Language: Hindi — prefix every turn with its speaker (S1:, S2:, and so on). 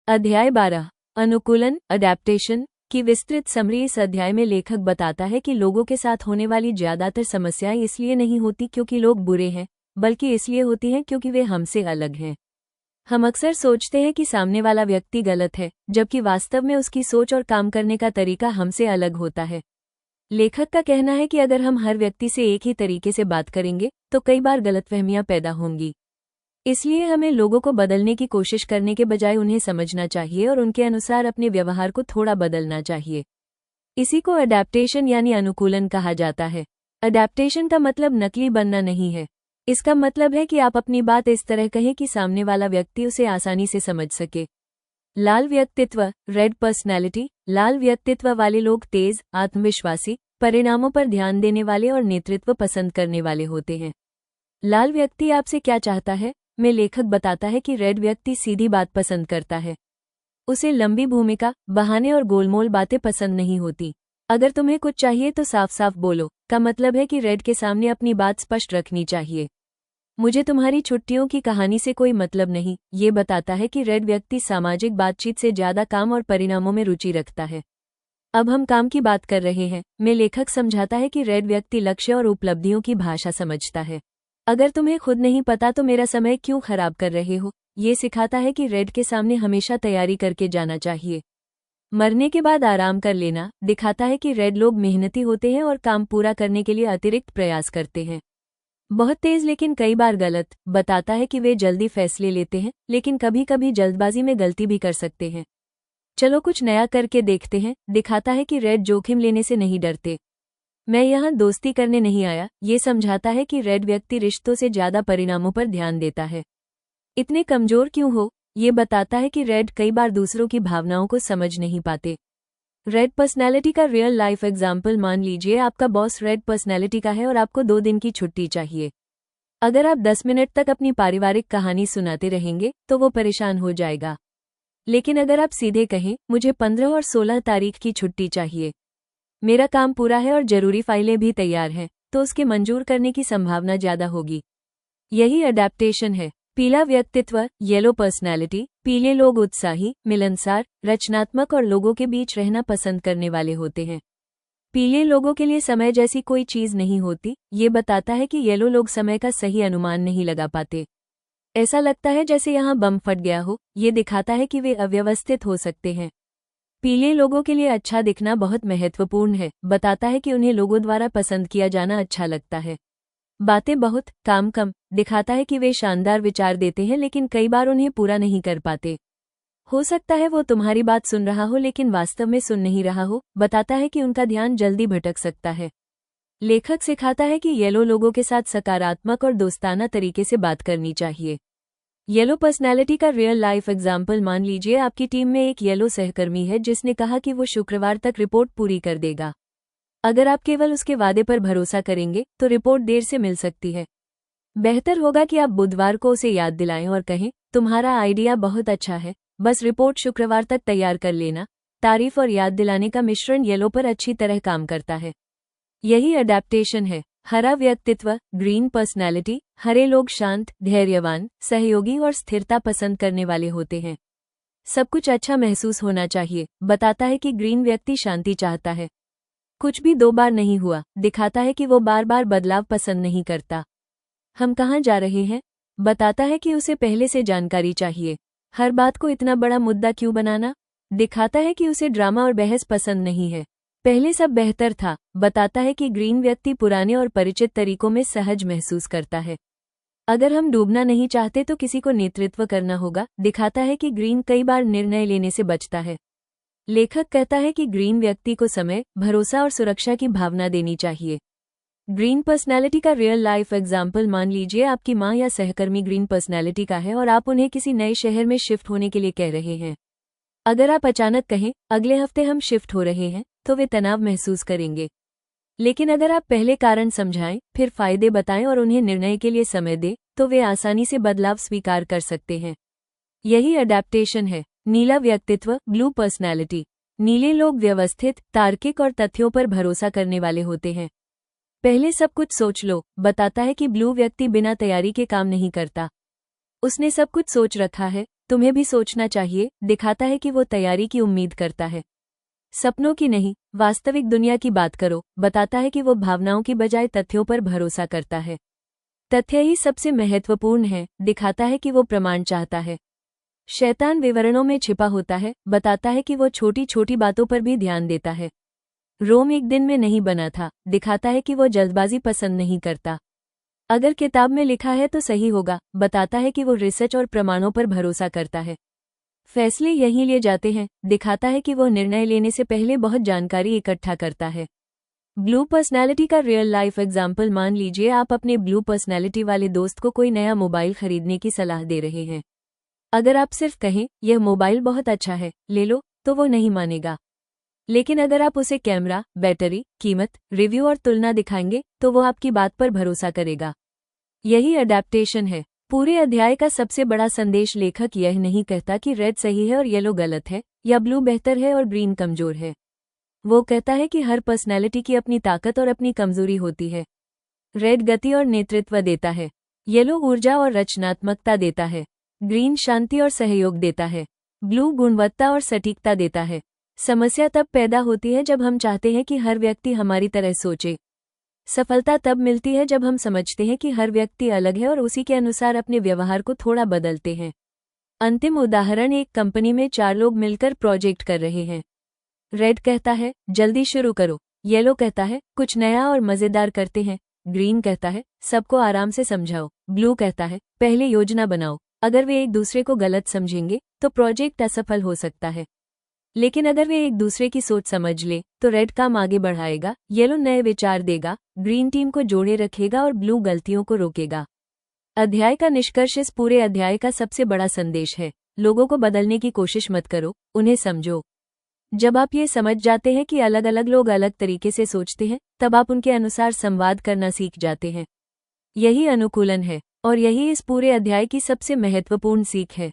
S1: अध्याय 12 अनुकूलन अडेप्टेशन की विस्तृत समरी। इस अध्याय में लेखक बताता है कि लोगों के साथ होने वाली ज्यादातर समस्याएं इसलिए नहीं होती क्योंकि लोग बुरे हैं, बल्कि इसलिए होती हैं क्योंकि वे हमसे अलग हैं। हम अक्सर सोचते हैं कि सामने वाला व्यक्ति गलत है, जबकि वास्तव में उसकी सोच और काम करने का तरीका हमसे अलग होता है। लेखक का कहना है कि अगर हम हर व्यक्ति से एक ही तरीके से बात करेंगे तो कई बार गलतफहमियां पैदा होंगी। इसलिए हमें लोगों को बदलने की कोशिश करने के बजाय उन्हें समझना चाहिए और उनके अनुसार अपने व्यवहार को थोड़ा बदलना चाहिए। इसी को अडेप्टेशन यानी अनुकूलन कहा जाता है। अडेप्टेशन का मतलब नकली बनना नहीं है। इसका मतलब है कि आप अपनी बात इस तरह कहें कि सामने वाला व्यक्ति उसे आसानी से समझ सके। लाल व्यक्तित्व रेड पर्सनैलिटी। लाल व्यक्तित्व वाले लोग तेज, आत्मविश्वासी, परिणामों पर ध्यान देने वाले और नेतृत्व पसंद करने वाले होते हैं। लाल व्यक्ति आपसे क्या चाहता है में लेखक बताता है कि रेड व्यक्ति सीधी बात पसंद करता है। उसे लंबी भूमिका, बहाने और गोलमोल बातें पसंद नहीं होती। अगर तुम्हें कुछ चाहिए तो साफ साफ बोलो का मतलब है कि रेड के सामने अपनी बात स्पष्ट रखनी चाहिए। मुझे तुम्हारी छुट्टियों की कहानी से कोई मतलब नहीं, ये बताता है कि रेड व्यक्ति सामाजिक बातचीत से ज्यादा काम और परिणामों में रुचि रखता है। अब हम काम की बात कर रहे हैं में लेखक समझाता है कि रेड व्यक्ति लक्ष्य और उपलब्धियों की भाषा समझता है। अगर तुम्हें खुद नहीं पता तो मेरा समय क्यों खराब कर रहे हो, ये सिखाता है कि रेड के सामने हमेशा तैयारी करके जाना चाहिए। मरने के बाद आराम कर लेना दिखाता है कि रेड लोग मेहनती होते हैं और काम पूरा करने के लिए अतिरिक्त प्रयास करते हैं। बहुत तेज लेकिन कई बार गलत बताता है कि वे जल्दी फैसले लेते हैं, लेकिन कभी कभी जल्दबाजी में गलती भी कर सकते हैं। चलो कुछ नया करके देखते हैं दिखाता है कि रेड जोखिम लेने से नहीं डरते। मैं यहाँ दोस्ती करने नहीं आया, ये समझाता है कि रेड व्यक्ति रिश्तों से ज्यादा परिणामों पर ध्यान देता है। इतने कमजोर क्यों हो, ये बताता है कि रेड कई बार दूसरों की भावनाओं को समझ नहीं पाते। रेड पर्सनैलिटी का रियल लाइफ एग्जाम्पल मान लीजिए आपका बॉस रेड पर्सनैलिटी का है और आपको 2 दिन की छुट्टी चाहिए। अगर आप 10 मिनट तक अपनी पारिवारिक कहानी सुनाते रहेंगे तो वो परेशान हो जाएगा। लेकिन अगर आप सीधे कहें मुझे 15 और 16 तारीख की छुट्टी चाहिए, मेरा काम पूरा है और जरूरी फाइलें भी तैयार हैं, तो उसके मंजूर करने की संभावना ज्यादा होगी। यही अडेप्टेशन है। पीला व्यक्तित्व येलो पर्सनैलिटी। पीले लोग उत्साही, मिलनसार, रचनात्मक और लोगों के बीच रहना पसंद करने वाले होते हैं। पीले लोगों के लिए समय जैसी कोई चीज नहीं होती, ये बताता है कि येलो लोग समय का सही अनुमान नहीं लगा पाते। ऐसा लगता है जैसे यहाँ बम फट गया हो, ये दिखाता है कि वे अव्यवस्थित हो सकते हैं। पीले लोगों के लिए अच्छा दिखना बहुत महत्वपूर्ण है, बताता है कि उन्हें लोगों द्वारा पसंद किया जाना अच्छा लगता है। बातें बहुत, काम कम दिखाता है कि वे शानदार विचार देते हैं लेकिन कई बार उन्हें पूरा नहीं कर पाते। हो सकता है वो तुम्हारी बात सुन रहा हो लेकिन वास्तव में सुन नहीं रहा हो, बताता है कि उनका ध्यान जल्दी भटक सकता है। लेखक सिखाता है कि येलो लोगों के साथ सकारात्मक और दोस्ताना तरीके से बात करनी चाहिए। येलो पर्सनैलिटी का रियल लाइफ एग्जाम्पल मान लीजिए आपकी टीम में एक येलो सहकर्मी है जिसने कहा कि वो शुक्रवार तक रिपोर्ट पूरी कर देगा। अगर आप केवल उसके वादे पर भरोसा करेंगे तो रिपोर्ट देर से मिल सकती है। बेहतर होगा कि आप बुधवार को उसे याद दिलाएं और कहें तुम्हारा आइडिया बहुत अच्छा है, बस रिपोर्ट शुक्रवार तक तैयार कर लेना। तारीफ और याद दिलाने का मिश्रण येलो पर अच्छी तरह काम करता है। यही अडेप्टेशन है। हरा व्यक्तित्व ग्रीन पर्सनैलिटी। हरे लोग शांत, धैर्यवान, सहयोगी और स्थिरता पसंद करने वाले होते हैं। सब कुछ अच्छा महसूस होना चाहिए, बताता है कि ग्रीन व्यक्ति शांति चाहता है। कुछ भी 2 बार नहीं हुआ दिखाता है कि वो बार बार बदलाव पसंद नहीं करता। हम कहाँ जा रहे हैं, बताता है कि उसे पहले से जानकारी चाहिए। हर बात को इतना बड़ा मुद्दा क्यों बनाना, दिखाता है कि उसे ड्रामा और बहस पसंद नहीं है। पहले सब बेहतर था, बताता है कि ग्रीन व्यक्ति पुराने और परिचित तरीकों में सहज महसूस करता है। अगर हम डूबना नहीं चाहते तो किसी को नेतृत्व करना होगा, दिखाता है कि ग्रीन कई बार निर्णय लेने से बचता है। लेखक कहता है कि ग्रीन व्यक्ति को समय, भरोसा और सुरक्षा की भावना देनी चाहिए। ग्रीन पर्सनैलिटी का रियल लाइफ एग्जाम्पल मान लीजिए आपकी माँ या सहकर्मी ग्रीन पर्सनैलिटी का है और आप उन्हें किसी नए शहर में शिफ्ट होने के लिए कह रहे हैं। अगर आप अचानक कहें अगले हफ्ते हम शिफ्ट हो रहे हैं तो वे तनाव महसूस करेंगे। लेकिन अगर आप पहले कारण समझाएं, फिर फायदे बताएं और उन्हें निर्णय के लिए समय दें, तो वे आसानी से बदलाव स्वीकार कर सकते हैं। यही अडेप्टेशन है। नीला व्यक्तित्व ब्लू पर्सनैलिटी। नीले लोग व्यवस्थित, तार्किक और तथ्यों पर भरोसा करने वाले होते हैं। पहले सब कुछ सोच लो, बताता है कि ब्लू व्यक्ति बिना तैयारी के काम नहीं करता। उसने सब कुछ सोच रखा है, तुम्हें भी सोचना चाहिए, दिखाता है कि वो तैयारी की उम्मीद करता है। सपनों की नहीं, वास्तविक दुनिया की बात करो, बताता है कि वो भावनाओं की बजाय तथ्यों पर भरोसा करता है। तथ्य ही सबसे महत्वपूर्ण है, दिखाता है कि वो प्रमाण चाहता है। शैतान विवरणों में छिपा होता है, बताता है कि वो छोटी छोटी बातों पर भी ध्यान देता है। रोम एक दिन में नहीं बना था, दिखाता है कि वो जल्दबाजी पसंद नहीं करता। अगर किताब में लिखा है तो सही होगा, बताता है कि वो रिसर्च और प्रमाणों पर भरोसा करता है। फैसले यहीं लिए जाते हैं, दिखाता है कि वो निर्णय लेने से पहले बहुत जानकारी इकट्ठा करता है। ब्लू पर्सनैलिटी का रियल लाइफ एग्जाम्पल मान लीजिए आप अपने ब्लू पर्सनैलिटी वाले दोस्त को कोई नया मोबाइल खरीदने की सलाह दे रहे हैं। अगर आप सिर्फ कहें यह मोबाइल बहुत अच्छा है, ले लो, तो वो नहीं मानेगा। लेकिन अगर आप उसे कैमरा, बैटरी, कीमत, रिव्यू और तुलना दिखाएंगे तो वो आपकी बात पर भरोसा करेगा। यही अडैप्टेशन है। पूरे अध्याय का सबसे बड़ा संदेश लेखक यह नहीं कहता कि रेड सही है और येलो गलत है, या ब्लू बेहतर है और ग्रीन कमजोर है। वो कहता है कि हर पर्सनैलिटी की अपनी ताकत और अपनी कमजोरी होती है। रेड गति और नेतृत्व देता है, येलो ऊर्जा और रचनात्मकता देता है, ग्रीन शांति और सहयोग देता है, ब्लू गुणवत्ता और सटीकता देता है। समस्या तब पैदा होती है जब हम चाहते हैं कि हर व्यक्ति हमारी तरह सोचे। सफलता तब मिलती है जब हम समझते हैं कि हर व्यक्ति अलग है और उसी के अनुसार अपने व्यवहार को थोड़ा बदलते हैं। अंतिम उदाहरण, एक कंपनी में 4 लोग मिलकर प्रोजेक्ट कर रहे हैं। रेड कहता है जल्दी शुरू करो, येलो कहता है कुछ नया और मजेदार करते हैं, ग्रीन कहता है सबको आराम से समझाओ, ब्लू कहता है पहले योजना बनाओ, अगर वे एक दूसरे को गलत समझेंगे तो प्रोजेक्ट असफल हो सकता है। लेकिन अगर वे एक दूसरे की सोच समझ ले तो रेड काम आगे बढ़ाएगा, येलो नए विचार देगा, ग्रीन टीम को जोड़े रखेगा और ब्लू गलतियों को रोकेगा। अध्याय का निष्कर्ष, इस पूरे अध्याय का सबसे बड़ा संदेश है, लोगों को बदलने की कोशिश मत करो, उन्हें समझो। जब आप ये समझ जाते हैं कि अलग अलग लोग अलग तरीके से सोचते हैं, तब आप उनके अनुसार संवाद करना सीख जाते हैं। यही अनुकूलन है, और यही इस पूरे अध्याय की सबसे महत्वपूर्ण सीख है।